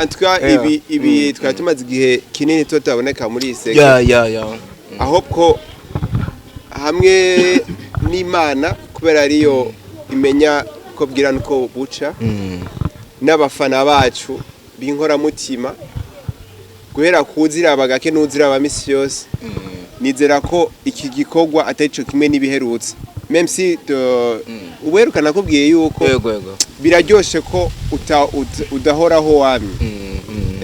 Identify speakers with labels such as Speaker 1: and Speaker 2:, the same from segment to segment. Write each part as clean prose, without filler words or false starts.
Speaker 1: Antwa ibi twatumaze igihe kinini tutaboneka muri iseke. Ahubwo hamwe n'Imana kubera ariyo imenya ko bwira nuko buca n'abafana bacu binkora mutima guhera kuzira bagake n'uzira abamisi yose nizera ko iki gikorwa atarico kimwe nibiherutse même si uwerukana kubwiye yuko biraryoshe ko udahoraho wami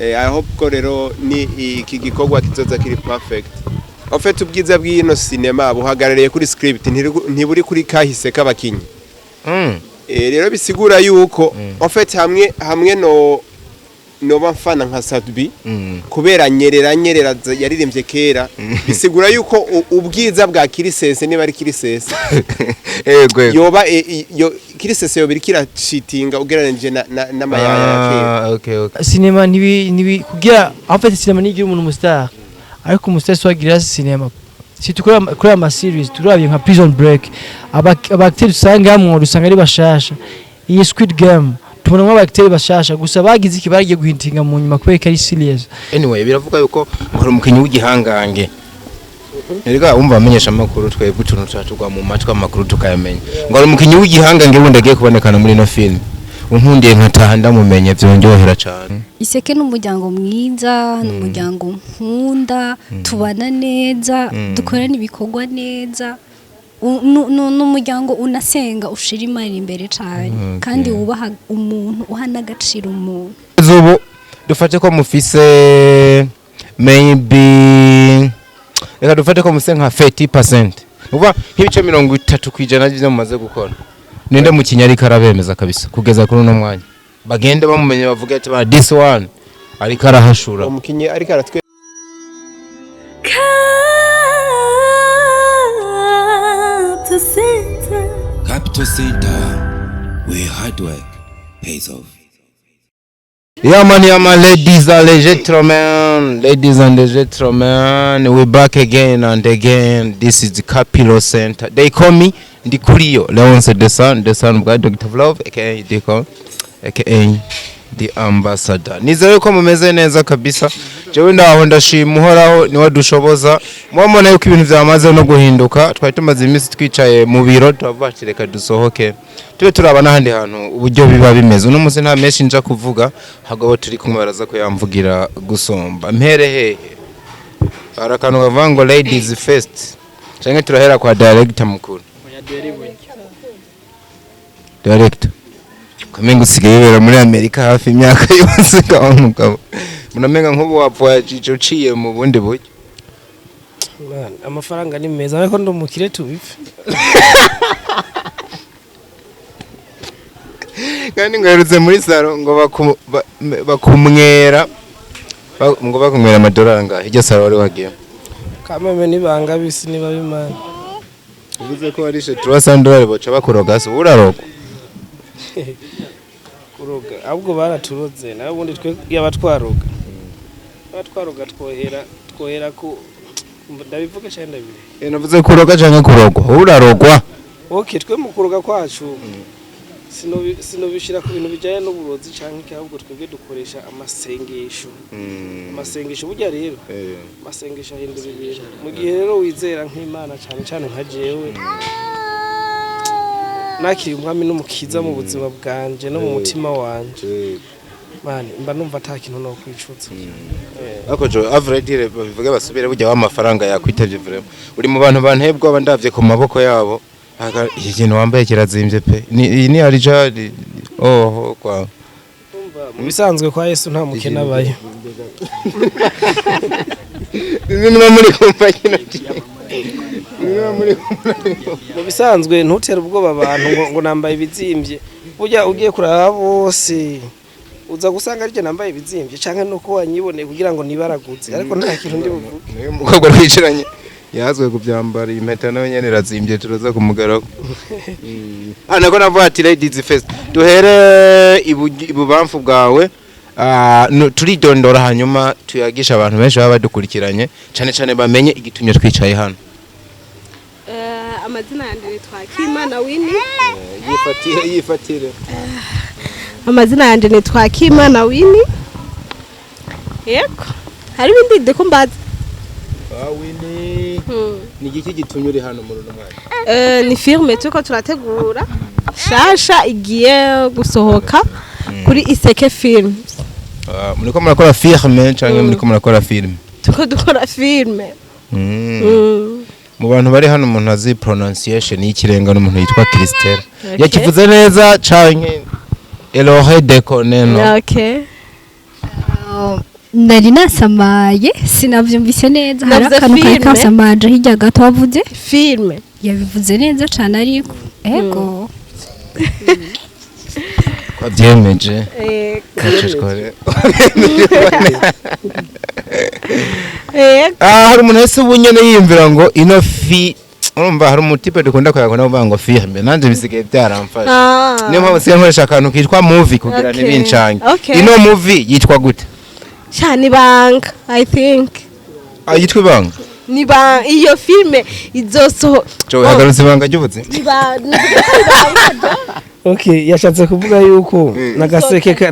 Speaker 1: I hope ko rero ni iki gikorwa kizoza kiri perfect. En fait ubwiza bw'ino cinema buhagarariye kuri script ntiburi kuri kahise k'abakinyi. Rero bisigura yuko en fait hamwe no bafana nka Sadbi kubera nyerera yaririmbye kera bisigura yuko ubwiza bwa kirisese niba ari kirisese yoba kirisese yo birikira cheatinga ugereranije n'amayaya kera.
Speaker 2: Cinema nibi kugira en fait cinema ni igira umuntu umustar ariko umustar swagira cinema si tukora kuri ama series turabye nka Prison Break abacteurs usanga hamwe rusanga ari bashasha iyi Squid Game tubona nk'abacteurs bashasha gusa bagize iki baragiye guhintinga mu nyuma kubera ari serious.
Speaker 3: Anyway biravuga yuko nkora umukinyi w'igihangange erega umva amenyesha amakuru twebwe utuntu twatugwa mu matwi amakuru tukayamenya ngo ari umukinyi w'igihangange wundi agiye kubonekana muri no film unkundiye nkataha ndamumenye byonjohera cyane.
Speaker 4: Iseke n'umuryango mwiza n'umuryango nkunda tubana neza dukorana ibikorwa neza n'umuryango unasenga ushira imari imbere cyane kandi wubaha umuntu uhana agaciro umuntu.
Speaker 3: Zubu dufate ko mufise maybe reka dufate ko mufise nka 30% uba nk'ibice 30% byiza mumaze gukora ninde mu kinyari karabemeza kabisa kugeza kuri no mwanya bagende bamumenye bavuga ati ba this one ari karahashura
Speaker 1: umukinyi ari karatwe
Speaker 5: Capital Center, where hard work pays off.
Speaker 3: Yeah man, ladies and gentlemen, we're back again and again. This is the Capital Center. They call me Ndikuriyo Leonce the son of God, Dr. Love, aka the ambassador. Nizere ko mumeze neza kabisa. Jewe ndaho ndashima uhoraho niwe dushoboza. Mwamona yuko ibintu byamaze no guhinduka. Twari tumaze iminsi twicaye mu biro turavuga reka dusohoke. Tube turabana handi hantu uburyo biba bimeze. Uno munsi nta menshi nja kuvuga. Hagabo turi kumwe baraza ko yamvugira gusomba. Mpere hehe. Arakanu bavango ladies first. Cyangwa turahera kwa director mukuru. Director. Kumenga usigaye bera muri Amerika hafi imyaka yose ka umugabo. Munamenga nk'ubu wapfa cico ciye mu bundi buryo.
Speaker 2: Amafaranga ni meza ariko ndumukire tubife.
Speaker 3: Kandi ngwerutse muri saro ngo bakumwera ngo bakumwera amadolari ngahe iryo saro wari wagiye.
Speaker 2: Kameme nibanga bisi niba bimana.
Speaker 3: Uvuze ko warishe $300 boca bakuroga so uraroga.
Speaker 2: Kuroga ahubwo baraturoze nawe ubundi twe yabatwaroga twohera ku ndabivuga cyane ndabire
Speaker 3: navuze kuroga cyangwa kurogwa urarogwa.
Speaker 2: Okay twe mu kuroga kwacu sinobishira ku bintu bijanye n'uburozi cyangwa ahubwo twebwe dukoresha amasengesho burya rero amasengesho ahindura ibintu mu gihe rero wizera nk'Imana cyane nka jewe nakiri umwami n'umukiza mu buzima bwanje no mu mutima wanje mani mba numva atakintu no kwicuza
Speaker 3: ako jo average bavuga basubire burya w'amafaranga yakwitavye vraiment uri mu bantu bantebwa bandavye ku maboko yabo iki kintu wambaye kirazimbye pe ni arijari kwa
Speaker 2: bisanzwe kwa Yesu nta mukena abaye
Speaker 3: nimwe muri kompanyina
Speaker 2: mu bisanzwe ntutera ubwoba abantu ngo nambaye ibizimbye burya ugiye kuraba bose uza gusanga arije nambaye ibizimbye canke nuko wanyiboneye kugira ngo nibaraguze ariko nta kintu ndi buvuge
Speaker 3: umukobwa rwiciranye yazwe kubyambara impeta nawe nyene razimbye turaza kumugarako nako navuga ati ladies first duhere ibubamfu bwawe turidondora hanyuma tuyagisha abantu benshi baba badukurikiranye cyane bamenye igitumye twicaye hano.
Speaker 6: Amazina yanje nitwa Kimana Winnie.
Speaker 3: Yifatire.
Speaker 6: Amazina yanje nitwa Kimana Winnie. yego hari ibindi ndiko mbaza
Speaker 3: Winnie ni iki gitumye uri hano muri uno mwanya
Speaker 6: ni filme turiko turategura shasha igiye gusohoka kuri Iseke Film
Speaker 3: muriko murakora filme canke muriko murakora filme
Speaker 6: turiko dukora filme
Speaker 3: mu bantu bari hano umuntu azi pronunciation y'ikirenga n'umuntu yitwa Christelle yakivuze neza canke Elohe de Koneno
Speaker 6: okay
Speaker 4: nari nasamaye sinavyumvise neza hari
Speaker 6: Navuze
Speaker 4: akantu kari
Speaker 6: filme.
Speaker 4: kasamaje hirya gato wavuze
Speaker 6: filme
Speaker 4: yabivuze neza cane ariko ego
Speaker 3: kwa byemeje kacishkore hari umuntu wese ubunyene yiyumvira ngo ino fi urumva hari umutipe dukunda kuyakona uvuga ngo filme nanje bisigaye byaramfashe niyo mpamvu siya nkoresha akantu kitwa movie kugira
Speaker 6: Okay.
Speaker 3: ntibincange
Speaker 6: Okay.
Speaker 3: ino movie yitwa gute
Speaker 6: cyane banga I think
Speaker 3: yitwa ibanga
Speaker 6: iyo filme izosoho
Speaker 3: cyo hagarutse ibanga ry'ubuzima
Speaker 2: Okay, yashatse kuvuga yuko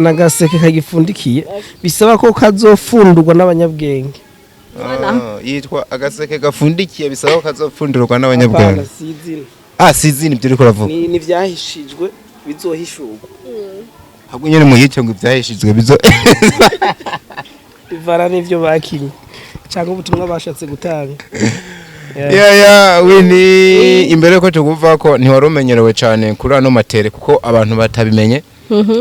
Speaker 2: nagaseke kagifundikiye bisaba ko kazofundurwa n'abanyabwenge.
Speaker 3: yitwa agaseke gafundikiye bisaba ko kazopfundirwa n'abanyabwenge
Speaker 2: Apana, sizina.
Speaker 3: sizini ibyo uriko uravuga
Speaker 2: Ni vyahishijwe bizohishurwa.
Speaker 3: ahubwo nyene muhice ngo ibyahishijwe bizo
Speaker 2: Bivara n'ivyo bakinye. Cyangwa ubutumwa bashatse gutanga.
Speaker 3: Winnie imbere ko tuguva ko ntiwarumenyerewe cyane kuri ano matere kuko abantu batabimenye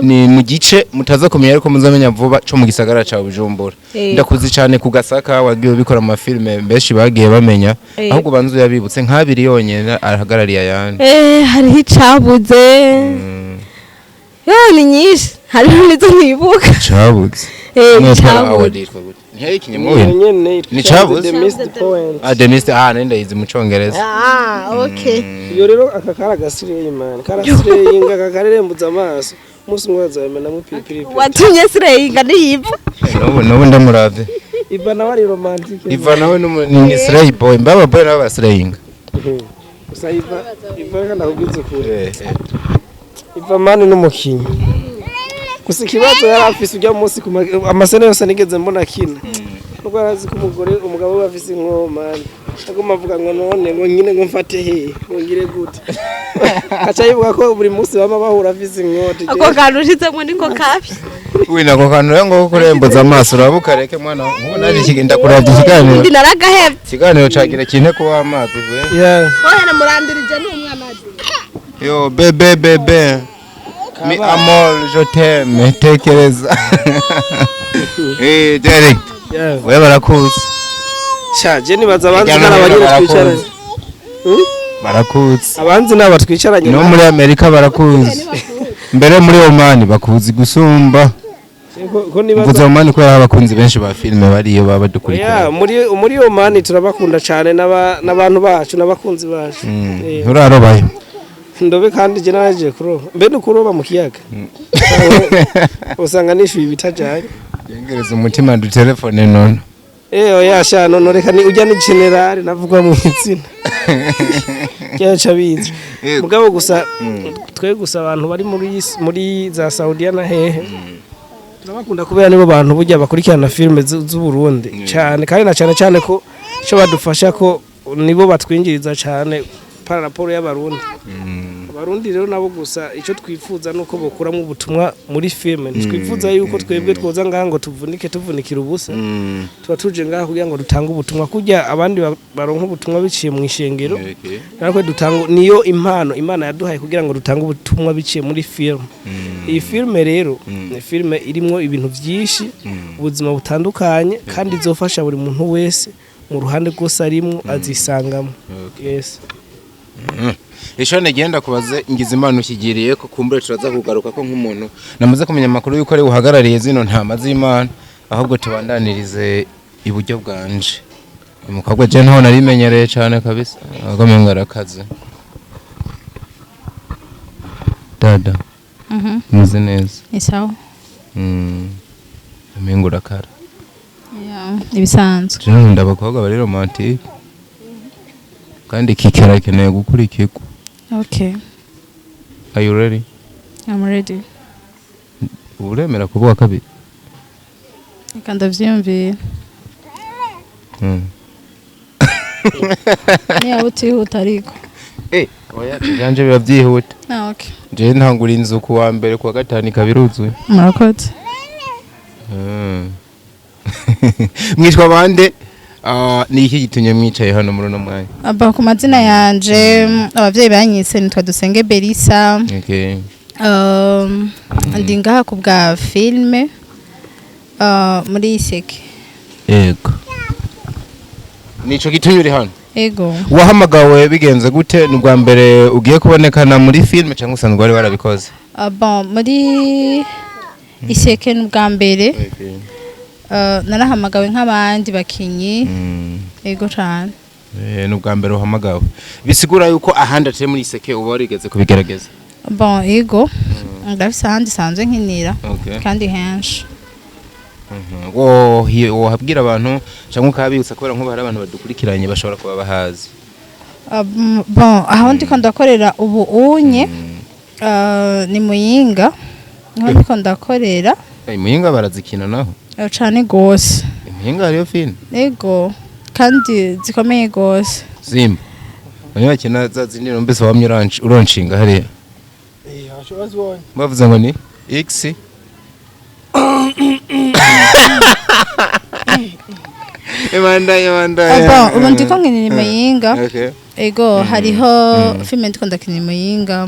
Speaker 3: ni mu gice mutaza kumenya ariko muzamenya vuba cyo mu gisagara ca Bujumbura ndakuzi cyane ku Gasaka wagiye bikora mu filme benshi bagiye bamenya ahubwo banzu yabibutse nk'abiri yonyene arahagarariye ayandi
Speaker 6: hariho icabuze ni nyinshi hariho nizo ntibuka
Speaker 3: cabuze
Speaker 6: icabuze
Speaker 3: ni cabuze
Speaker 2: The Missed Point.
Speaker 3: Denise nenda yize mu Congereza
Speaker 6: okay
Speaker 2: Iyo rero aka kara gasireye man. Karasireye inga kakarembuza amaso. Musi mwaza yamena mu pipiri.
Speaker 6: watumye sireyinga niyipfa
Speaker 3: n'ubu ndamuravye
Speaker 2: Iva nawe ari romantic.
Speaker 3: Iva nawe ni Slay Boy mbaba boy nawe basireyinga
Speaker 2: Gusa Iva kana kubwiza kure. Iva mani n'umukinyi. Gusa ikibazo yari afise ujya munsi amasene yose nigeze mbona kina. Nuko arazi ko umugabo we afise inkoma. Aguma avuga ngo none ngo nyine ngo mfate he ngire gute. Acha yivuga ko buri munsi bama bahura afise inkota.
Speaker 6: ako kantu ushitsemo niko kabi
Speaker 3: wina ko kantu ngo kurembuza amaso urabukareke mwana ngo naje kigenda kuravya ikiganiro
Speaker 6: ndi naragahebye
Speaker 3: ikiganiro cagira kinte ko amazi we
Speaker 6: oya murandirije n'umwamazi
Speaker 3: yo bebe mi amor je t'aime tekereza Derek we barakuzi
Speaker 2: Shaje nibaza abanzi n'abanyine twicaranye.
Speaker 3: barakuzi
Speaker 2: Abanzi n'abatwicaranye.
Speaker 3: no muri Amerika barakuzi mbere muri Oman bakuzi gusumba
Speaker 2: Ko nibaza
Speaker 3: mvuze Oman ko abakunzi benshi ba filme bariyo baba dukurikira
Speaker 2: muri Oman turabakunda cyane n'abantu bacu n'abakunzi bacu.
Speaker 3: urarobaye
Speaker 2: Ndobe kandi je naje kuroba. Mbe nukuroba mu kiyaga. Usanga nishuye bitajanye.
Speaker 3: yengereza umutima du telefone none
Speaker 2: Oya sha none reka ni ujya ni general navuga mu izina. Cyaca bizi. Mugabo gusa twe gusa abantu bari muri za Saudiya na hehe. Turabakunda kubera nibo bantu burya bakurikirana filme z'u Burundi cyane kandi na cyane ko cyo badufasha ko nibo batwinjiriza cyane para raporo y'abarundi. Abarundi rero nabo gusa icyo twifuza nuko bokuramo ubutumwa muri filme. Twifuza yuko twebwe twoza ngaha ngo tuvunikira ubusa. Tuba tuje ngaha kugira ngo dutange ubutumwa kujya abandi baronka ubutumwa biciye mu ishengero. Natwe dutanga niyo impano Imana yaduhaye kugira ngo dutange ubutumwa biciye muri filme. Iyi filme rero ni filme irimo ibintu byinshi ubuzima butandukanye kandi izofasha buri muntu wese mu ruhande rwose arimo azisangamo. Yes.
Speaker 3: Ishone genda kubaze ngize imana ukigiriye ko kumbure turaza kugaruka ko nk'umuntu namaze kumenya makuru yuko ari uhagarariye zino ntama z'Imana ahubwo tubandanirize iburyo bwanje umukobwa je ntaho narimenyereye cyane kabisa agamenga arakaze dada muze neza
Speaker 7: Isawa.
Speaker 3: amenga urakara
Speaker 7: Ibisanzwe.
Speaker 3: je nkunda abakobwa bari romantique kandi kikera keneye gukurikirwa.
Speaker 7: Okay.
Speaker 3: Are you ready?
Speaker 7: I'm ready.
Speaker 3: Uremera kuvuga kabiri?
Speaker 6: reka ndavyiyumvira niba utihuta ariko
Speaker 3: oya byanje biba byihuta
Speaker 6: okay
Speaker 3: je ntangura inzu ku wa mbere ku wa gatanu ikabiruzuye
Speaker 6: murakoze
Speaker 3: mwitwa bande ni iki gitumye mwicaye hano muri uno mwanya
Speaker 6: aba ku mazina yanje abavyeyi banyise nitwa Dusenge Belisa
Speaker 3: okay
Speaker 6: ndi ngaha ku bwa filme muri iseke
Speaker 3: yego nico gitumye uri hano
Speaker 6: ego
Speaker 3: wahamagawe bigenze gute ni bwa mbere ugiye kubonekana muri filme cyangwa usanzwe wari warabikoze
Speaker 6: bon muri iseke ni bwa mbere narahamagawe nk'abandi bakinyi ego cyane
Speaker 3: ni ubwa mbere uhamagawe bisigura yuko ahandi atari muri iseke uba warigeze kubigerageza
Speaker 6: bon ego ndafise ahandi sanzwe nkinira kandi henshi
Speaker 3: wohabwira abantu cyangwa ukabibutsa kubera nk'ubu hari abantu badukurikiranye bashobora kuba bahazi
Speaker 6: bon aho ndiko ndakorera ubu unye ni Muyinga aho ndiko ndakorera
Speaker 3: Muyinga barazikina naho
Speaker 6: cyane gose
Speaker 3: Muyinga hariyo film
Speaker 6: ego kandi zikomeye gose
Speaker 3: Simba bamwe bakina za ziniro mbese wamye uronshinga hariya bavuze ngo ni X
Speaker 6: Aba ubu ndiko nkinira Muyinga ego hariho filme ndiko ndakinira Muyinga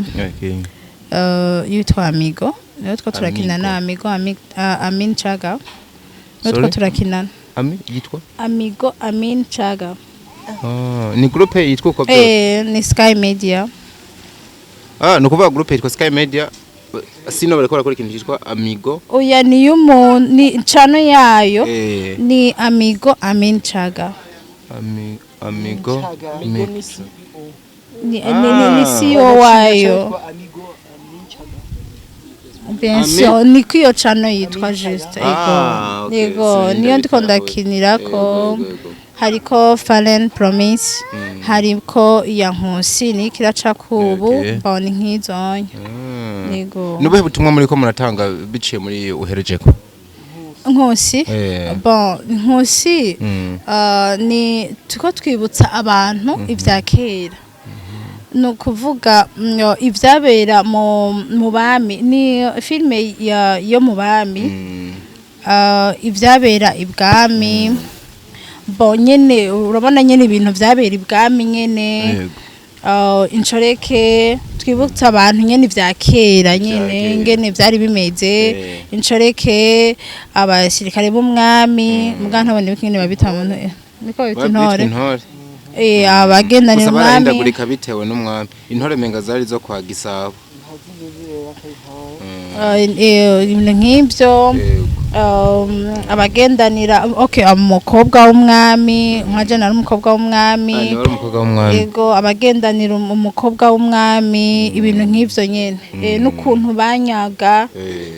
Speaker 6: yitwa Amigo niyo two turakina na Amigo Amin Chaga niyo two turakina
Speaker 3: yitwa
Speaker 6: Amigo Amin Chaga
Speaker 3: ni groupe yitwa uko byose
Speaker 6: ni Sky Media
Speaker 3: nukuvuga groupe yitwa Sky Media sino barekora kuri ikintu cyitwa Amigo
Speaker 6: oya ni y'umuntu ni chano yayo ni Amigo Amin Chaga
Speaker 3: Amigo
Speaker 6: ni CEO wayo bien sûr ni kuyo chano yitwa juste ego niyo ndiko ndakinirako hariko Fallen Promise hariko ya Nkusi ni kiraca kubu bone nkizonye ego
Speaker 3: nubuhe butumwa muri ko muratanga biciye muri uherejeko
Speaker 6: Nkusi bon Nkusi ni tuko twibutsa abantu ivya kera no kuvuga ivyabera mu bami ni filme yo mu bami ivyabera ibwami bo nyene urabona nyene ibintu vyabera ibwami nyene incoreke twibutsa abantu nyene vya kera nyene ngene vyari bimeze incoreke abasirikare b'umwami muga ntabone bikene babita muntu niko bita intore abagendana umwami
Speaker 3: barahindagurika bitewe n'umwami intore menga zari zo kwa Gisabo
Speaker 6: ibintu nk'ibyo abagendanira umukobwa w'umwami nkaje nari umukobwa w'umwami yego abagendanira umukobwa w'umwami ibintu nk'ibyo nyene n'ukuntu banyaga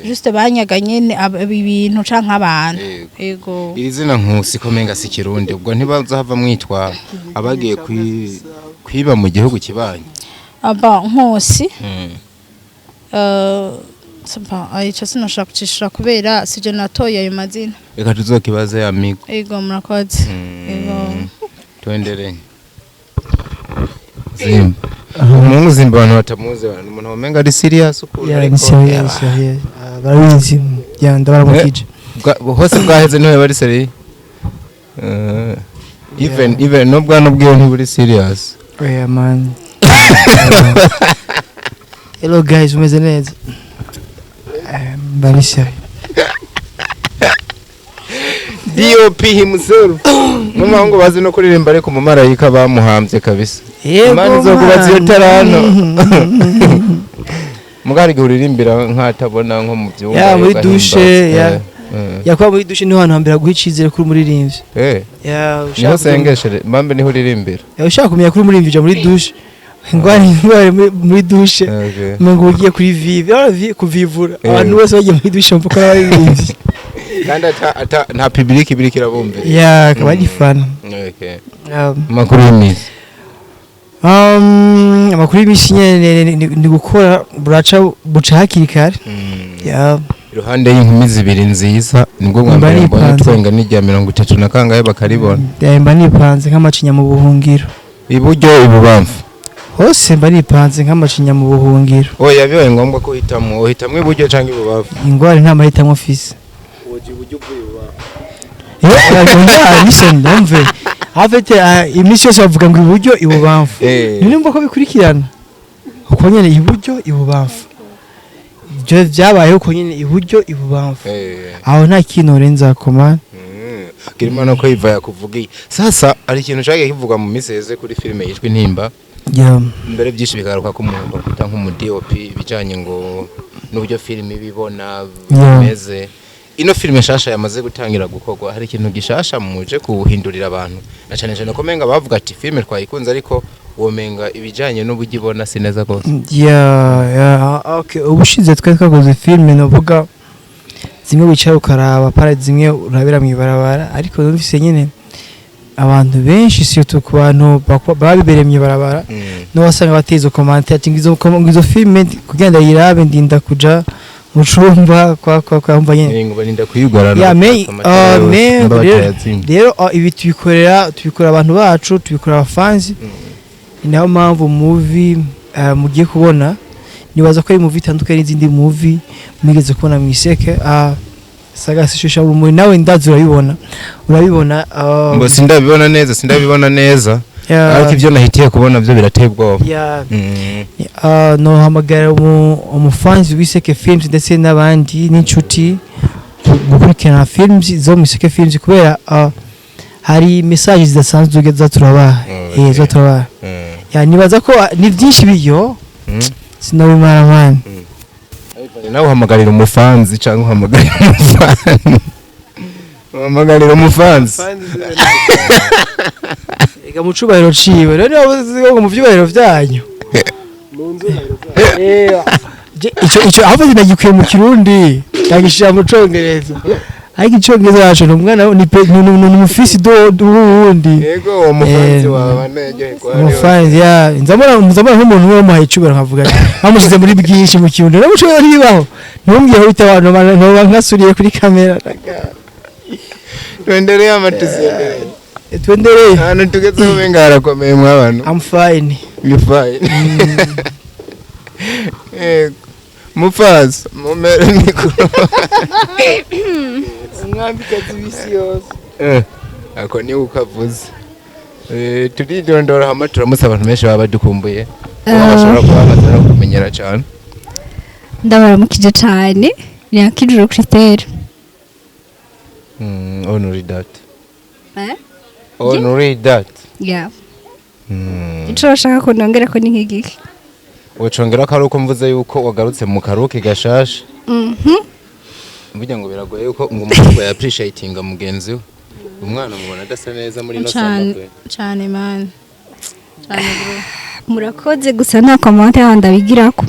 Speaker 6: juste banyaga nyene ibintu canke abantu yego
Speaker 3: iri zina Nkusi komenga si Kirundi ubwo ntibazahava mwitwa abagiye kwiba mu gihugu kibanye
Speaker 6: aba Nkusi aicha sinashaka kucishira kubera sije natoye ayo mazina
Speaker 3: reka tuzokibaze Amigo
Speaker 6: ego murakoze ego
Speaker 3: tuendelee Simba umuntu Simba abantu batamuze umuntu wamenga ari serious uko
Speaker 2: ni serious barabizi ndabaramukije
Speaker 3: hose bwaheze niwe bari serious even no bwana bwiwe ntiburi serious
Speaker 2: yeah man hello guys umeze neza Banisha
Speaker 3: DOP himself mama ngo bazi no kuririmba ariko mu marayika bamuhambye kabisa imana zo kubaza iyo tarano mugari guririmbira nkatabona nko mu byumba
Speaker 2: ya muri douche yakwa muri douche niho hantu hambira guhicizere kuri muririmbyi
Speaker 3: niho sengeshere mbambe niho uririmbira
Speaker 2: ushaka kumenya kuri muririmbyi muri douche ngwari muri douche ngo ugiye kuri vive kuvivura abantu bose bagiye muri douche mvuko baririmbyi
Speaker 3: kandi nta public birikira bombe
Speaker 2: kabandi fana
Speaker 3: makuru y'imisi
Speaker 2: amakuru y'imisi nyene ni gukora buca hakiri kare
Speaker 3: iruhande y'inkumi zibiri nziza nibwo bwa mbere mbonye twenga n'ijya 30 na kangahe bakaribona
Speaker 2: mba nipanze nk'amacinya mu buhungiro
Speaker 3: iburyo ibubamfu
Speaker 2: hose mba nipanze nk'amacinya mu buhungiro
Speaker 3: oya bibaye ngombwa ko hitamwo iburyo canke ibubamfu
Speaker 2: ingwara nta mahitamo office
Speaker 1: woje uburyo bw'iwa
Speaker 2: listen ndumve afite imisi yose bavuga ngo iburyo ibubamfu nimba ko bikurikirana uko nyene iburyo ibubamfu ibyo byabayeho uko nyene iburyo ibubamfu aho nta kintu renza komana
Speaker 3: kirimo no ko iva yakuvugiye sasa ari ikintu cyagiye kivuga mu miseze kuri filime yitwa Intimba mbere byinshi bigaruka ko umuntu bakuta nk'umu-DOP bijanye ngo n'uburyo filime bibona bimeze ino filime shasha yamaze gutangira gukorwa hari ikintu gishasha muje kuhindurira abantu na cyane cyane ko menga bavuga ati filime twayikunze ariko womenga ibijanye n'uburyo ibona sineza gose
Speaker 2: okay ubushize twakoze filime novuga zimwe wicara ukaraba para zimwe urabira mu ibarabara ariko numvise nyene abantu benshi siyo ku bantu babibereye mu ibarabara no wasanga batezo commentaire ati ngizo filime kugenda yirabe ndinda kuja mucumba kwa mva nyene
Speaker 3: ngo barinda kuyigwarana
Speaker 2: rero ibi tubikora abantu bacu tubikora abafanzi inaho mpamvu movie mugiye kubona nibaza ko ari movie itandukanye n'izindi movie mwigeze kubona mu iseke saga sishusha urumuri nawe ndazi urabibona
Speaker 3: ngo sindabibona neza ariko ivyo nahitiye kubona byo birateye ubwoba
Speaker 2: no hamagara umufanzi w'iseke films ndetse n'abandi n'inshuti gukurikirana films zo mu iseke films kubera hari messages zidasanzwe ugeza turabaha nibaza ko ni byinshi biyo sinabimara man
Speaker 3: nawe uhamagarira umufanzi cyangwa uhamagarira umufanzi
Speaker 2: ega mu cubahiro ciwe rero ngo mu vyubahiro vyanyu ico aho nagikuye mu kirundi ndagishira mu congereza ariko icongereza yacu n'umwana ni umufisi wundi
Speaker 3: yego uwo mufanzi wawe neje kwa
Speaker 2: umufanzi nzamura nk'umuntu wo muhaye icubahiro nkavuga bamushize muri bwinshi mu kirundi no mushobora ribaho ntumbwiye aho bita abantu no nkasuriye kuri kamera
Speaker 3: tuendelee ama tusiendelee
Speaker 2: tuendelee
Speaker 3: hano tugeze umenga harakomeye mw'abantu
Speaker 2: I'm fine
Speaker 3: you fine mufaza mumere mikuru
Speaker 2: umwambikazi w'isi yose
Speaker 3: ako ni ukavuze turidondora hama turamutse abantu benshi baba badukumbuye bashobora kuba bamaze no kumenyera cyane
Speaker 4: ndabaramukije cyane Nyakijuru Christelle
Speaker 3: Honorary that Honorary that
Speaker 4: ico bashaka ko nongera ko ni nk'igiki
Speaker 3: wacongera ko ari uko mvuze yuko wagarutse mu karuke gashasha mvuga ngo biragoye yuko ngo umuntu ya appreciating mugenzi we umwana mubona adasa neza muri no samba
Speaker 6: cyane man cyane bro
Speaker 4: murakoze gusa nta comment handa bigirako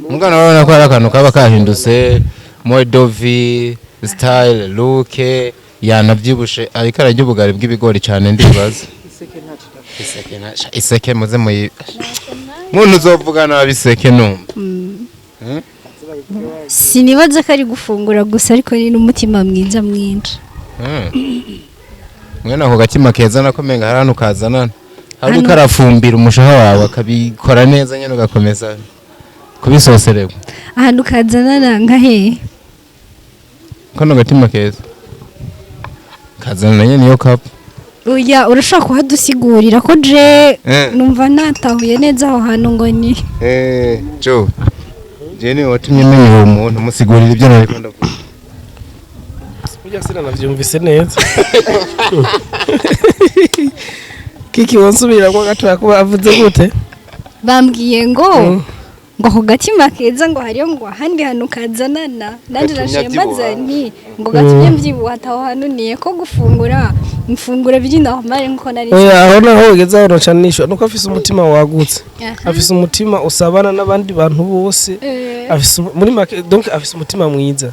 Speaker 3: umwana urabona ko ari akantu kaba kahindutse modovi style look yanavyibushe ariko arajya ubugari bw'ibigori cyane ndibaza iseke muze muyi muntu uzovugana abiseke numva
Speaker 4: sinibaza ko ari gufungura gusa ariko ni n'umutima mwiza mwinshi
Speaker 3: mwene ako gatima keza nakomenga hari hano kazanana hari ukarafumbira umushaha wawe akabikora neza nyene ugakomeza kubisosererwa
Speaker 4: ahantu kazanana nka he
Speaker 3: kano gatima keza kazanana nyene yo kapu
Speaker 4: oya urashaka kuhadusigurira ko je numva natahuye neza aho hantu ngo ni
Speaker 3: jo jene watumye menya uwo muntu musigurira ibyo nariko ndavuga
Speaker 7: burya sinanavyumvise neza kiki wonsubira ko gatoya ko bavuze gute
Speaker 4: bambwiye ngo ako gatima keza ngo hariyo ngo ahandi hantu kazanana nanje nashembaza nti ngo gatumye mvyibuha ataho hantu niye ko gufungura mfungura byinda mare nko nari
Speaker 7: oya aho naho ugeze aho nocanisha nuko afise umutima wagutse afise umutima usabana n'abandi bantu bose afise muri make donc afise umutima mwiza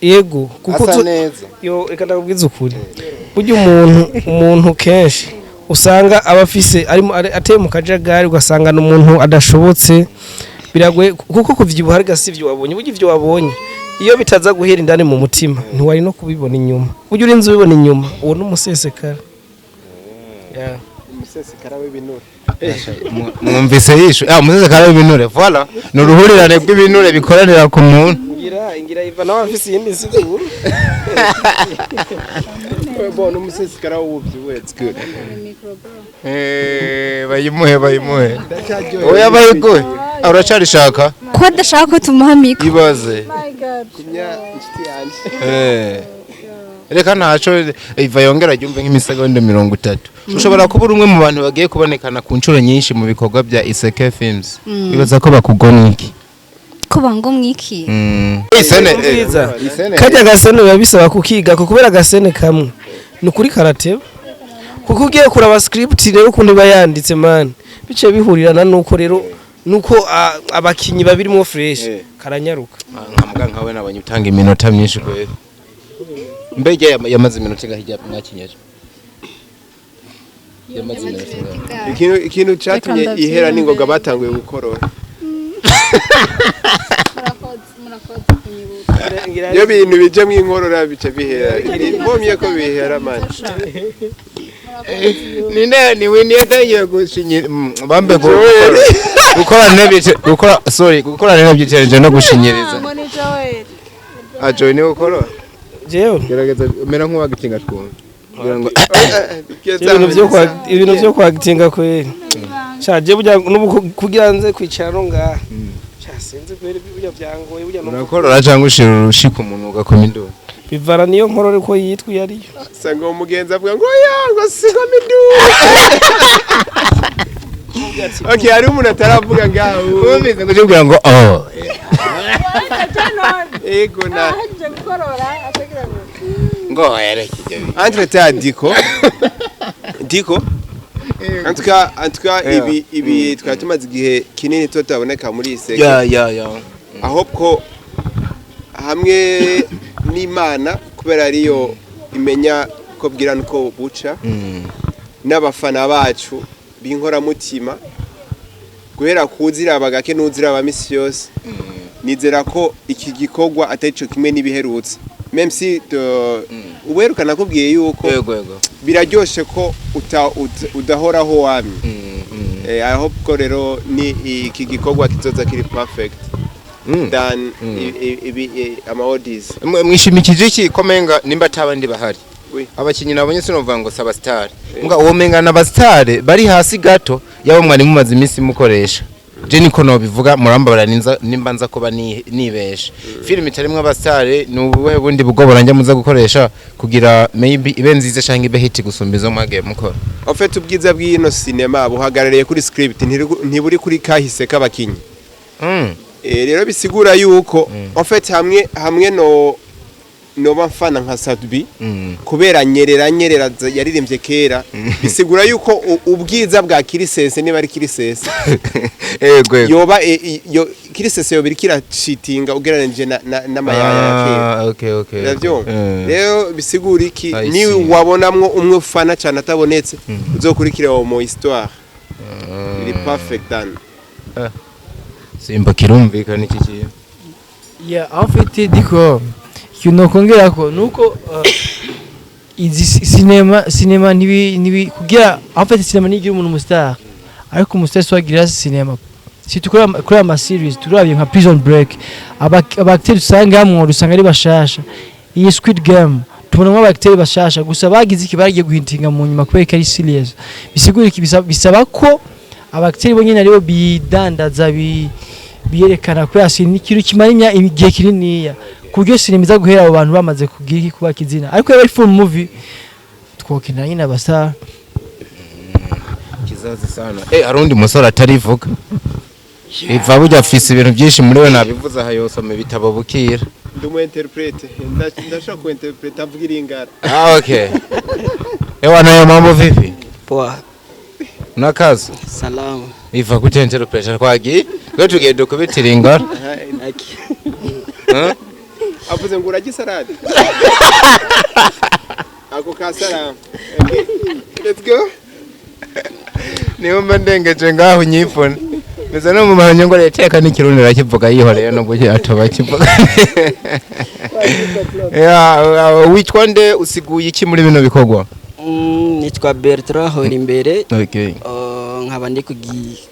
Speaker 7: yego kuko yo reka ndakubwiza ukuri burya umuntu kenshi usanga abafise arimo ateye mu kajagari ugasanga n'umuntu adashobotse biragoye kuko kuvyibuha ari gasivyo wabonye burya ivyo wabonye iyo bitaza guhera indani mu mutima ntiwari no kubibona inyuma burya urinze ubibona inyuma uwo n'umusesekara
Speaker 1: umusesekara w'ibinure
Speaker 3: mwumvise yishu umusesekara w'ibinure voilà ni uruhurirane rw'ibinure bikoranira ku muntu
Speaker 7: ngira iva nawe afise iyindi siguru
Speaker 1: bon umusesekara w'ubyi it's good
Speaker 3: bayimuhe oya bayiguhe uracarishaka
Speaker 4: ko adashaka ko tumuha mikro
Speaker 3: ibaze
Speaker 1: kunya inshuti yanje
Speaker 3: reka ntaco iva yongera yumve nk'imisegonda 30 ushobora kuba umwe mu bantu bagiye kubonekana ku ncuro nyinshi mu bikorwa bya Iseke Films bibaza ko bakugona iki
Speaker 4: ko bangomwe iki
Speaker 3: isene
Speaker 7: kajya gasene babisaba kukiga kubera gasene kamwe nukuri karate kuko ugiye kuraba script rero kundi bayanditse man bice bihurirana nuko rero nuko abakinyi babirimo fresh karanyaruka
Speaker 3: nkamuga nkawe nabanye utanga iminota myinshi kwera mbege yamaze iminota ngahijya mwakinyeje yamaze iminota
Speaker 1: ikintu cyatumye ihera ningoga batanguye gukorora iyo bintu bije mu inkorora bice bihera bomye ko bihera man
Speaker 3: nine ni winiye dagiye gushinyira bambe gukora nebice gukora nebice no gushinyiriza ajo ni gukora
Speaker 7: jewe
Speaker 3: gerageza mera nk'uwagitinga twumva kugira ngo
Speaker 7: ibintu byo kwagitinga kweri shaje burya kugira nze kwicara no ngaha sinzi kweri burya byangoye burya no
Speaker 3: urakora cyangwa ushira urushiko umuntu ugakoma induru
Speaker 7: bivara niyo nkorore ko yitwa yariyo
Speaker 1: sanga umugenzi avuga ngo yango sigoma induru okay ari umuntu ataravuga ngaho
Speaker 3: ubize ngo kugira ngo
Speaker 1: ego na
Speaker 3: ngo yerekije
Speaker 1: entretien diko antuka ibi twatumaze igihe kinini tutaboneka muri Iseke ahubwo hamwe n'Imana kubera ariyo imenya ko bwirana uko buca n'abafana bacu binkora mutima guhera kuzira bagake nuzira abamisi yose nizera ko iki gikorwa atarico kimwe nibiherutse même si uwerukana kubwiye yuko biraryoshe ko udahoraho wami I hope ko rero ni iki gikorwa kizoza kiri perfect dan amaodis
Speaker 3: mwishimikije iki komenga nimba tabandi bahari abakinyi nabonye sinovuga ngo saba star mbwa uwo menga na bastar bari hasi gato yabo mwari mumaze iminsi mukoresha je niko no bivuga murambabara nimba nza kuba nibesha film itarimwe abastare nubuhe bundi bugobora njya muza gukoresha kugira maybe ibe nziza canke ibe hit gusumbiza mwage mukora
Speaker 1: en fait ubwiza bw'ino cinema buhagarariye kuri script ntiburi kuri kahise kabakinyi rero bisigura yuko en fait hamwe no bafana nka Sadbi kubera nyerera yaririmbye kera bisigura yuko ubwiza bwa Kirisese niba ari Kirisese yoba Kirisese yoba irikira cheatinga ugereranije n'amayaya
Speaker 3: kera okay
Speaker 1: rero bisigura iki ni wabonamwo umwe ufana cyane atabonetse uzokurikira mu histoire iri perfect done
Speaker 3: simba kirumvikana iki kintu
Speaker 2: en fait diko kinokongera ko nuko izi cinema nibi kugira en fait cinema ni umuntu umustar ariko umustar swagira cinema si tukora kuri ama series turabye nka Prison Break abacteurs usanga hamwe rusanga ari bashasha iyi Squid Game tubona abacteurs bashasha gusa bagize iki bagiye guhintinga mu nyuma kubera ari serious bisigura iki bisaba ko abacteurs bonyene aribo bidandaza biyerekana ko yasi n'ikintu kimanya igihe kininiya kubyo sinimiza guhera abo bantu bamaze kugira iki kuba kizina ariko yari full movie twokina nyine abasa
Speaker 3: kizazi sana harundi musora atarivuga iva burya afise ibintu byinshi muri we nabivuza hayosome bitabo bukira
Speaker 1: ndumu interprete ndashaka ku interprete avugira ingara
Speaker 3: okay nayo mambo vipi
Speaker 8: poa
Speaker 3: nakazi
Speaker 8: salama
Speaker 3: iva ku interprete kwagi gwe tugende kubitira ingara
Speaker 1: avuze ngo uragisarade ako kasara let's go
Speaker 3: niyo mbandengeje ngaho nyifona Meze no mu mahanya ngo reteka n'ikirundi rakivuga yihoreye no bwo atoba kivuga. Witwa nde usiguye iki muri bino bikorwa?
Speaker 8: Nitwa Bertrand Horimbere.
Speaker 3: Okay.
Speaker 8: Nkaba ndi ku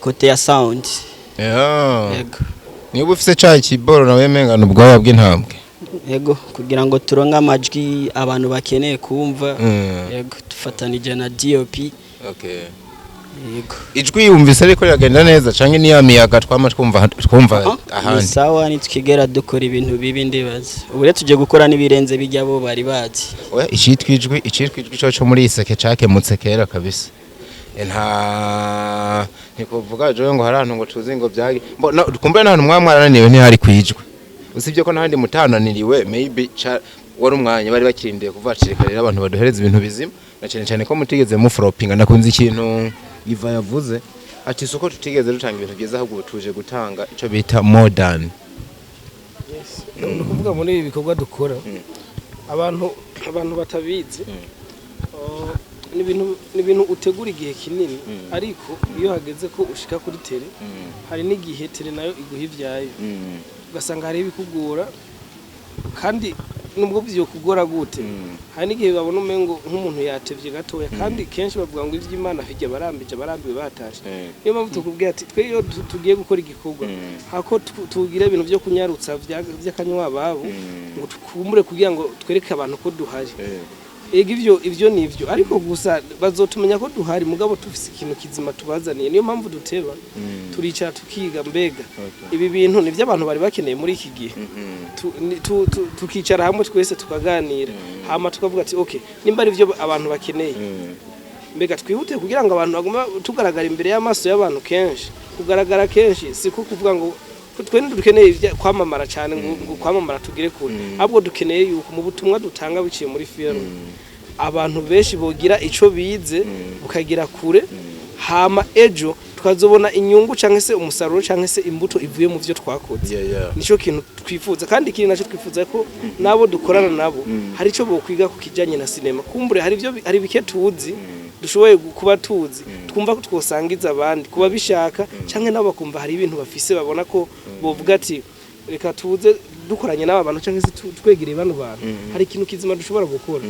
Speaker 8: kote ya sound.
Speaker 3: Yego. Niba ufise ca kiboro nawe mengana ubwaya bw'intambwe.
Speaker 8: Yego kugira ngo turonke amajwi abantu bakeneye kumva. Yego tufatanije na DOP.
Speaker 3: Okay.
Speaker 8: Yego.
Speaker 3: Ijwi yumvise ariko yagenda neza canke ni yamiyaga twama twumva ahandi.
Speaker 8: Sawa nitukigera dukora ibintu bibi ndibaza. Ubure tuje gukora nibirenze bijya bo bari bazi.
Speaker 3: Oya icitwijwe cyo muri iseke cakemutse kera kabisa. Ntikuvuga jo ngo harantu ngo tuzi ngo byagi kumbe nta mwamwarananiwe ntihari kwijwe usibye ko nahandi mutananiriwe maybe wari umwanya bari bakirindiye kuvacirika rero abantu baduhereza ibintu bizima na cyane ko mutigeze mu floppinga nakunze ikintu Iva yavuze ati soko tutigeze rutanga ibintu byiza ahubwo tuje gutanga ico bita modern.
Speaker 7: Yes kuvuga muri ibi bikorwa dukora abantu batabizi ni ibintu utegura igihe kinini ariko iyo hageze ko ushika kuri tele hari n'igihe tele nayo iguha ivyayo ugasanga hari ibikugora kandi nubwo byo kugora gute hari n'igihe babona umengo nk'umuntu yatevye gatoya kandi kenshi bavuga ngo ivy'Imana hirya barambiwe batashe niyo mpamvu tukubwiye ati twe iyo tugiye gukora igikorwa hako tugira ibintu byo kunyarutsa by'akanywa babo ngo tukumbure kugira ngo twereke abantu ko duhari ivyo nivyo ariko gusa bazotumenya ko duhari mugabo tufise ikintu kizima tubazaniye niyo mpamvu duteba turicara tukiga mbega ibi bintu nivyo abantu bari bakeneye muri iki gihe tukicara hamwe twese tukaganira hama tukavuga ati okay nimba ari byo abantu bakeneye mbega twihute kugira ngo abantu baguma tugaragara imbere y'amaso y'abantu kenshi kugaragara kenshi siko kuvuga ngo twende dukeneye kwamamara cyane ngo kwamamara tugire kure ahubwo dukeneye yuko mu butumwa dutanga biciye muri film abantu benshi bogira ico bize ukagira kure hama ejo tukazobona inyungu canke se umusaruro canke se imbuto ivuye mu byo twakoze nico kintu twifuza kandi ikindi naco twifuza ko nabo dukorana nabo hari ico bokwiga ku kijanye na cinema kumbure hari bike tuzi dushoboye kuba tuzi twumva ko twosangiza abandi kuba bishaka canke nabo bakumva hari ibintu bafise babona ko bovuga ati reka tuze dukoranye n'aba bantu canke se twegereye bano bantu hari ikintu kizima dushobora gukora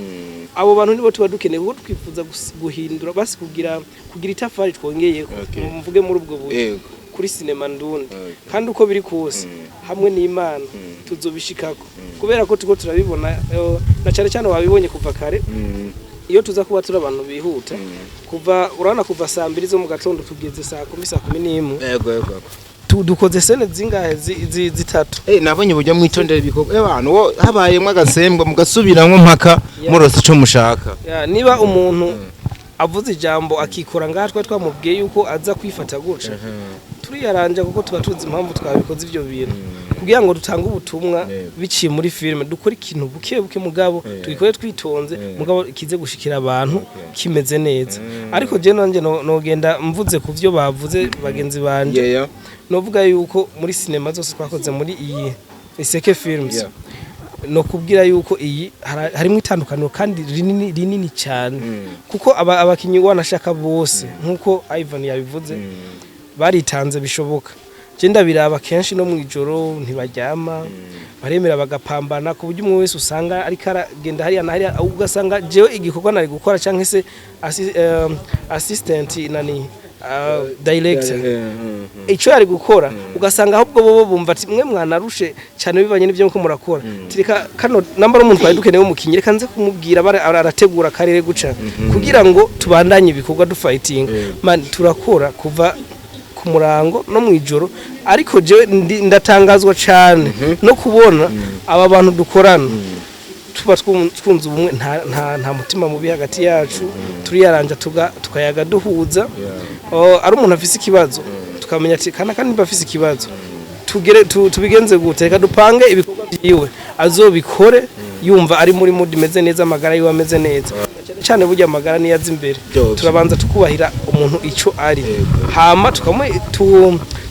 Speaker 7: abo bantu nibo tuba dukeneye kuko twifuza guhindura basi kugira itafari twongeye mvuge muri ubwo buryo kuri cinema ndundi kandi uko biri kose hamwe n'Imana tuzobishikako kubera ko tuko turabibona na cyane wabibonye kuva kare iyo tuza kuba turi abantu bihuta kuva urana kuva saa 2 zo mu gatondo tugeze saa 10:11
Speaker 3: yego
Speaker 7: dukoze sene zingahe zitatu
Speaker 3: nabonye buryo mwitondera ibikorwa abantu habayemwe agasembwa mugasubiramwe mpaka murose ico mushaka
Speaker 7: niba umuntu avuze ijambo akikora ngatwe twamubwiye yuko aza kwifata guca turiyaranja kuko tuba tuzi impamvu twabikoze ivyo bintu kugira ngo dutange ubutumwa biciye muri filime dukora ikintu buke mugabo tugikore twitonze mugabo kize gushikira abantu kimeze neza ariko je nanje nogenda mvuze ku byo bavuze bagenzi banje novuga yuko muri cinema zose twakoze muri iyi Iseke Films no kubwira yuko iyi harimo itandukaniro kandi rinini cyane kuko abakinyi wanashaka bose nkuko Ivan yabivuze baritanze bishoboka je ndabiraba kenshi no mwijoro ntibaryama baremera bagapambana ku buryo umwe wese usanga ari karagenda hariya na hariya ugasanga jewe igikorwa nari gukora canke se assistant nani director ico yari gukora ugasanga ahubwo bobo bumva ati mwe mwanarushe cyane bivanye n'ivyo muko murakora tireka kano namba umuntu twari dukeneye mu kinyire kanze kumubwira arategura karere guca kugira ngo tubandanye ibikorwa du fighting man turakora kuva ku murango no mwijoro ariko je ndatangazwa cyane no kubona aba bantu dukorana tuba twunze ubumwe nta mutima mubi hagati yacu turiyaranja tukayaga duhuza ari umuntu afise ikibazo tukamenya ati kandi bafise ikibazo tubigenze gute reka dupange ibikorwa byiwe azobikore yumva ari muri mood imeze neza amagara yiwe ameze neza cyane burya amagara niyaza imbere turabanza tukubahira umuntu ico ari hama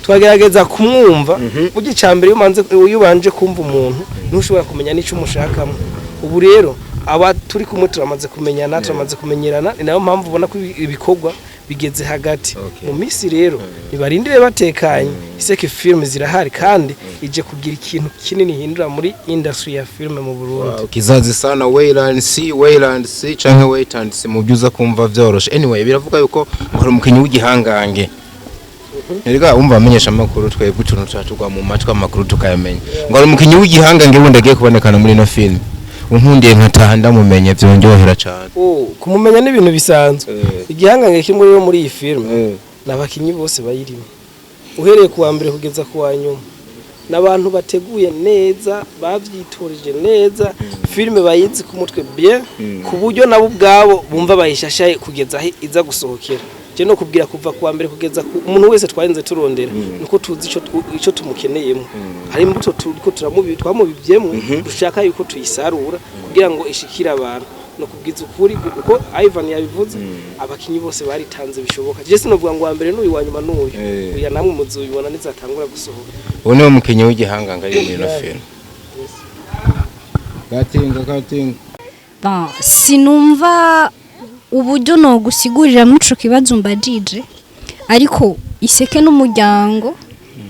Speaker 7: tukagerageza kumwumva burya cyambere yubanje kumva umuntu ntushobora kumenya n'ico umushakamo ubu rero aba turi kumwe turamaze kumenyana turamaze kumenyerana ni nayo mpamvu ubona ko ibikorwa bigeze hagati mu minsi rero nibarindire batekanye iseke film zirahari kandi ije kugira ikintu kinini hindura muri industry ya film mu Burundi
Speaker 3: kizazi sana wait and see canke wait and see mu byuza kumva vyoroshe anyway biravuga yuko hari umukinyi w'igihangange Erega umva amenyesha makuru twebwe utuntu twatugwa mu matwi amakuru tukayamenya ngo hari umukinyi w'igihangange wundi agiye kubonekana muri no film unkundiye nkataha ndamumenye byonjohera cyane
Speaker 7: kumumenya n'ibintu bisanzwe igihangange kimwe rero muri iyi film n'abakinyi bose bayirimo uhereye kuwa mbere kugeza kuwa nyuma n'abantu bateguye neza bavyitorije neza filme bayizi ku mutwe bien ku buryo nabo ubwabo bumva bayishashaye kugeza iza gusohokera je no kubwira kuva kuwa mbere kugeza umuntu wese twarinze turondera nuko tuzi ico tumukeneyemo hari imbuto turiko twamubivyemo dushaka yuko tuyisarura kugira ngo ishikira abantu no kubwiza ukuri uko Ivan yabivuze abakinyi bose baritanze bishoboka je sinovuga ngo wa mbere n'uyu wa nyuma n'uyu uya namwe muzubibona nizatangura gusohoka
Speaker 3: ubu niwe mukinyi w'igihanganga ari muri no film gatinga
Speaker 4: sinumva uburyo no gusigurira muco kibazo mbajije ariko iseke n'umuryango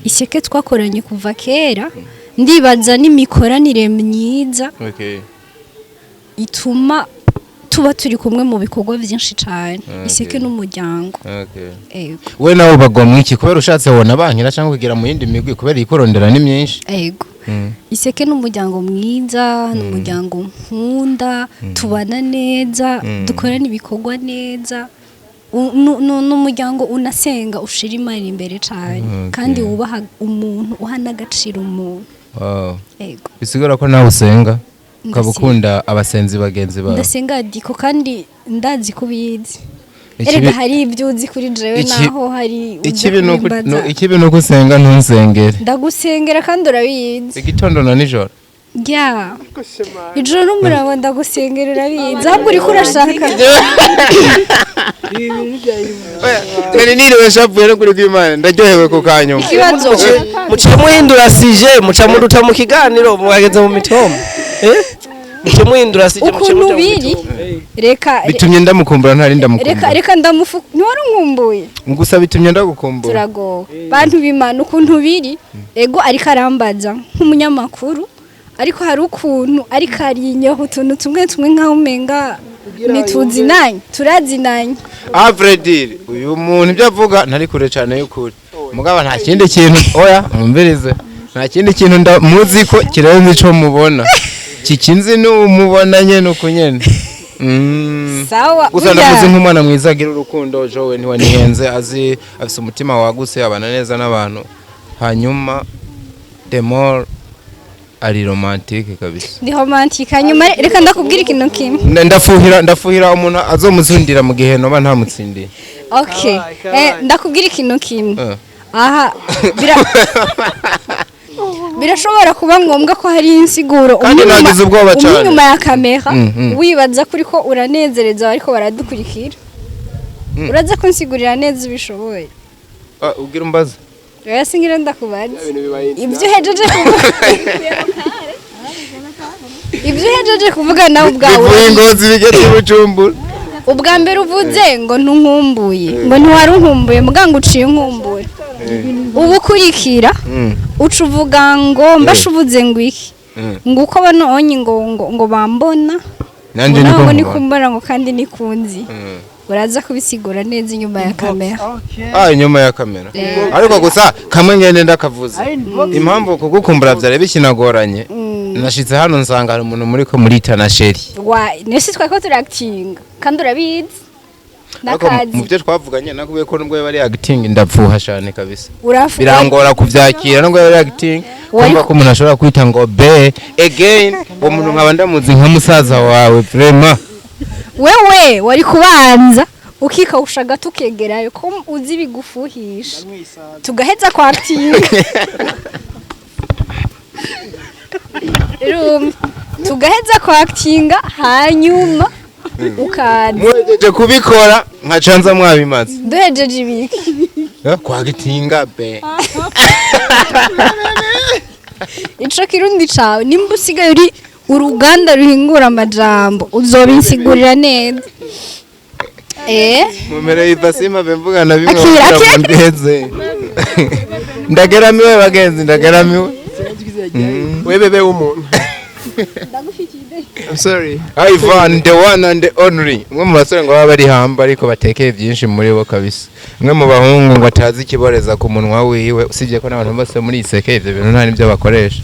Speaker 4: iseke twakoranye kuva kera ndibaza n'imikoranire myiza ituma tuba turi kumwe mu bikorwa byinshi cyane iseke n'umuryango
Speaker 3: we nawe bagwa mu iki kubera ushatse wona bankira cyangwa kugira mu yindi migwi kubera ikorondera ni myinshi
Speaker 4: yego iseke n'umuryango mwiza n'umuryango nkunda tubana neza dukorana ibikorwa neza n'umuryango unasenga ushira imari imbere cyane kandi wubaha umuntu uhana agaciro umuntu
Speaker 3: yego bisigura ko nawe usenga ukabukunda abasenzi bagenzi bawe
Speaker 4: ndasenga diko kandi ndazi kubizi erega hari ibyuzi kuri jewe naho hari
Speaker 3: ikibi no gusenga ntunsengere
Speaker 4: ndagusengera kandi urabizi
Speaker 3: igitondo na nijoro
Speaker 4: ya ijoro n'umurabo ndagusengera urabizi ahubwo uriko urashaka
Speaker 3: Nani niriwe shavuye no kuri kw'Imana ndaryohewe ku kanyuma
Speaker 4: ikibazo
Speaker 7: muca muhindura sije muca muduta mu kiganiro mwageze mu mitomo muca muhindura sije muca
Speaker 4: ukuntu biri reka
Speaker 3: bitumye ndamukumbura ntari ndamukumbura
Speaker 4: reka ndamufuka ntiwari nkumbuye
Speaker 3: ngusa bitumye ndagukumbura
Speaker 4: turago bantu bimana ukuntu biri ego ariko arambaza nk'umunyamakuru ariko hari ukuntu ariko arinyeho utuntu tumwe nkaho umenga nituzinanye turazinanye
Speaker 3: Avredil uyu muntu ibyo avuga ntari kure cyane y'ukuri mugaba nta kindi kintu oya mwumvirize nta kindi kintu ndamuzi ko kirenze ico mubona kikinzi n'umubona nyene uko nyene
Speaker 4: sawa
Speaker 3: gusa ndavuze nk'umwana mwiza agira urukundo Joe ntiwa nihenze azi afise umutima waguse abana neza n'abantu hanyuma demore ari romantique kabisa
Speaker 4: ndi romantique hanyuma reka ndakubwira ikintu kimwe
Speaker 3: ndafuhira umuntu azomuzundira mu gihe noba nta mutsindiye
Speaker 4: okay ndakubwira ikintu kimwe aha birashobora kuba ngombwa ko hari insiguro inyuma ya kamera wibaza kuri ko uranezereza ariko baradukurikira uraza kunsigurira neza ubishoboye
Speaker 3: ugira umbaza
Speaker 4: singira ndakubaza ibyo hejeje kuvuga ibyo hejeje kuvuga nawe ubwawe
Speaker 3: ingozi bigeze Bujumbura
Speaker 4: ubwa mbere uvuze ngo ntunkumbuye ngo ntiwari unkumbuye muganga uciye unkumbura ubu kurikira uca uvuga ngo mbashubuze ngo iki ngo uko banonye ngo bambona ngo nikumbura ngo kandi nikunzi uraza kubisigura neza inyuma ya kamera
Speaker 3: inyuma ya kamera ariko gusa kamwe ngende ndakavuze impamvu kugukumbura byare bikinagoranye nashitse hano nsanga hari umuntu muri ko muri Tanasheri
Speaker 4: nese twako turactinga kandi urabizi
Speaker 3: nakazi mu byo twavuganye nakubiye ko nubwo bari acting ndapfuha cyane kabisa birangora kuvyakira nubwo bari acting kumva ko umuntu ashobora kwita ngo be again umuntu nkaba ndamuzi nka musaza wawe vraiment
Speaker 4: wewe wari kubanza ukikawusha gato ukegerayo ko uzi bigufuhisha tugaheza kwa acting tugaheza kwa actinga hanyuma ukaza
Speaker 3: mwejeje kubikora nkacanza mwabimaze
Speaker 4: duhejeje ibiki
Speaker 3: kwa actinga be
Speaker 4: ico kirundi cawe nimba usigaye uri uruganda ruhingura amajambo uzobinsigurira neza
Speaker 3: mumere ipasima bemvugana bimwe kugira mbeze ndageramiwe bagenzi ndageramiwe
Speaker 1: webebe umuntu I'm sorry.
Speaker 3: Ivan the one and the only. Mwe mu basore ngo baba bari hamba ariko batekeye byinshi muri bo kabisa. Mwe mu bahungu ngo atazi ikiboreza ku munwa wiwe usibye ko n'abantu bose muri iseke ivyo bintu nta nibyo bakoresha.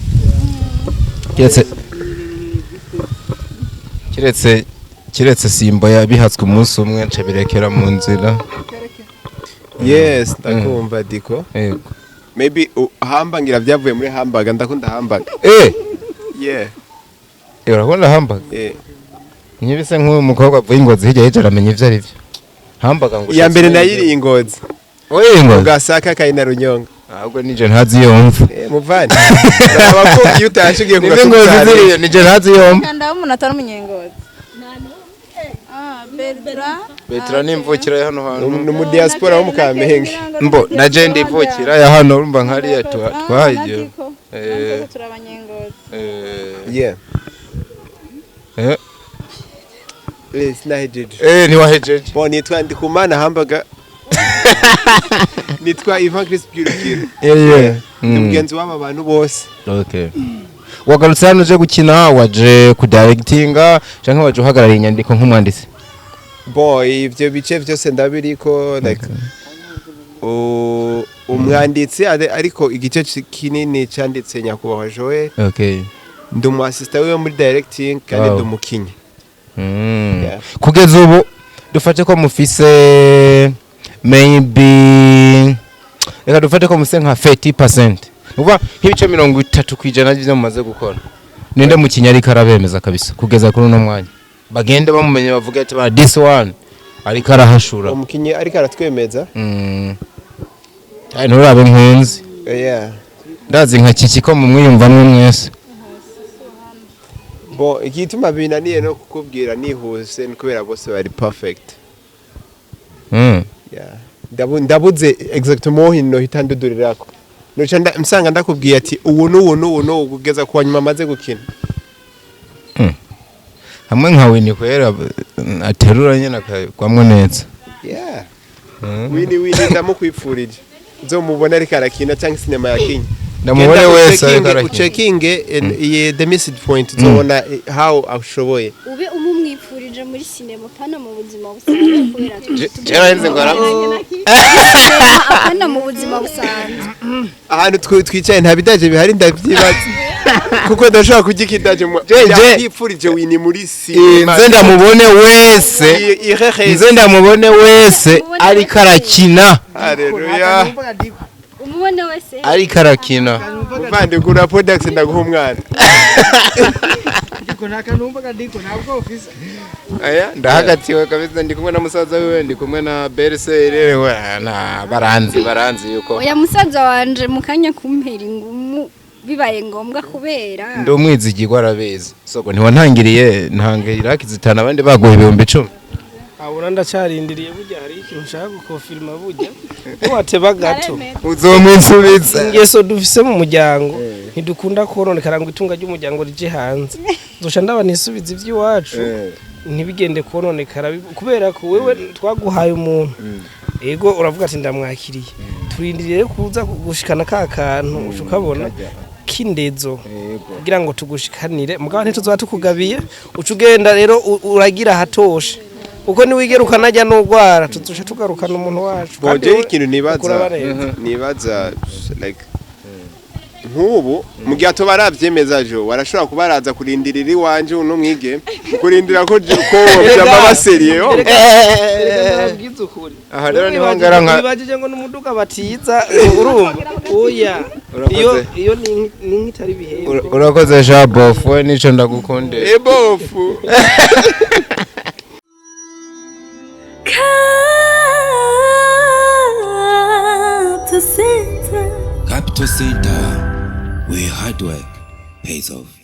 Speaker 3: Kiretse Simba yabihatswe umunsi umwe nce birekera mu nzira.
Speaker 1: Yes, ndakumva diko.
Speaker 3: Yego.
Speaker 1: Maybe hamba ngira byavuye muri hamburger ndakunda hamburger. Yeah.
Speaker 3: Urakunda hamburger? Nyibise nk'uyu mukobwa avuye Ingozi hirya y'ejo aramenya ivyo ari byo. Hamburger ngo
Speaker 1: ya mbere nayiri Ingozi.
Speaker 3: Oye Ingozi.
Speaker 1: Ugasaka kayina Runyonga.
Speaker 3: Ahubwo nije ntazi yomva.
Speaker 1: Muvandi. Abakobwa utashigiye ngo
Speaker 3: Ingozi nije ntazi yomva.
Speaker 6: Kanda umuntu atari umunyengozi.
Speaker 3: Betra nimvukira hano hano.
Speaker 1: Mu diaspora wo mu Kamenge.
Speaker 3: Mbo na je ndivukira ya hano urumva nkariya twahiye.
Speaker 6: Turabanyengozi.
Speaker 1: Yeah. Sinahejeje.
Speaker 3: Ntiwahejeje.
Speaker 1: Bon nitwa Ndikumana hamburger. Nitwa Ivan Chris Byurukiro. Mugenzi w'aba bantu bose.
Speaker 3: Okay. Wagarutse hano uje gukina waje kudirectinga canke waje uhagarara inyandiko nk'umwanditsi?
Speaker 1: Boy ivyo bice byose ndabiriko like umwanditsi ariko igice kinini cyanditse nyakubahwa Joel.
Speaker 3: Okay.
Speaker 1: Ndumu assistant we muri directing kandi ndumukinyi.
Speaker 3: Kugeza ubu dufate ko mufise maybe reka dufate ko mufise nka 30%. Uba nk'ibice 30% by'ibyo mumaze gukora. Ninde mukinya ariko arabemeza kabisa kugeza kuri uno mwanya. Bagende bamumenye bavuga ati ba this one ariko arahashura.
Speaker 1: Umukinyi ariko aratwemeza.
Speaker 3: Nturabe nkunzi.
Speaker 1: Yeah.
Speaker 3: Ndazi nka kiki ko mumwiyumva mwe mwese.
Speaker 1: Bo igituma binaniye no kukubwira nihuse kubera bose bari perfect. Yeah. Ndabuze exactement hino hitandudurirako. Nuca msanga ndakubwiye ati ubu n'ubu kugeza kwa nyuma maze gukina.
Speaker 3: Hamwe nkawe ni kwera aterura nyene kwamwe neza.
Speaker 1: Yeah. Wini ndamukwifurije. Uzomubona ariko arakina cyangwa sinema yakinye.
Speaker 3: Ndamubone wese ariko arakina.
Speaker 1: Checking the missed point uzobona how ashoboye.
Speaker 4: Ube umumwifurije muri sinema pana mu buzima busanzwe kubera
Speaker 3: Cyarahenze ngora.
Speaker 4: Pana mu buzima busanzwe.
Speaker 1: Ahantu twicaye nta bidaje bihari ndavyibaza. Kuko ndashaka kugikidaje mu yifurije wini muri sinema.
Speaker 3: Nze ndamubone wese ariko arakina.
Speaker 1: Haleluya.
Speaker 4: Umubone wese
Speaker 3: ariko arakina.
Speaker 1: Muvande gura products ndaguha umwana.
Speaker 2: Ndiko nakanumva kadiko nabwo office.
Speaker 3: Aya ndahagatiwe kabisa ndi kumwe na musaza wewe ndi kumwe na Berse na baranzi yuko.
Speaker 4: Oya musaza wanje mukanya kumpera ingumu bibaye ngombwa kubera.
Speaker 3: Ndo mwizigirwa arabeza. Soko ntiwantangiriye ntangirira kizitana abandi baguha 10,000.
Speaker 7: Abura ndacarindiriye burya hari ikintu nshaka gukofirma burya. Wateba gato.
Speaker 3: Uzomwinsubiza.
Speaker 7: Ingeso dufise mu muryango ntidukunda koronekara ngo itunga ry'umuryango rije hanze. Zosha ndabana isubiza ivy'iwacu. Ntibigende koronekara kubera ko wewe twaguhaye umuntu. Ego uravuga ati ndamwakiriye. Turindiriye kuza gushikana ka kantu ukabona kindezo kugira ngo tugushikanire mugabo ntituzoba tukugabiye ucugenda rero uragira hatoshe uko ni wigera ukanajya n'ugwara tuzusha tugarukana umuntu wacu
Speaker 1: boje ikintu nibaza like nkubu mu gihe to baravyemeza jo warashobora kubaraza kurindirira iwanje uno mwige kurindira ko byama baseriye
Speaker 3: aha rero niho ngaranka
Speaker 7: bibajije ngo n'umuduga batiza urumva oya iyo ni nkitari bihe
Speaker 3: urakoze Jabof we nico ndagukonde
Speaker 1: bofu
Speaker 5: Capital Center, where hard work pays off.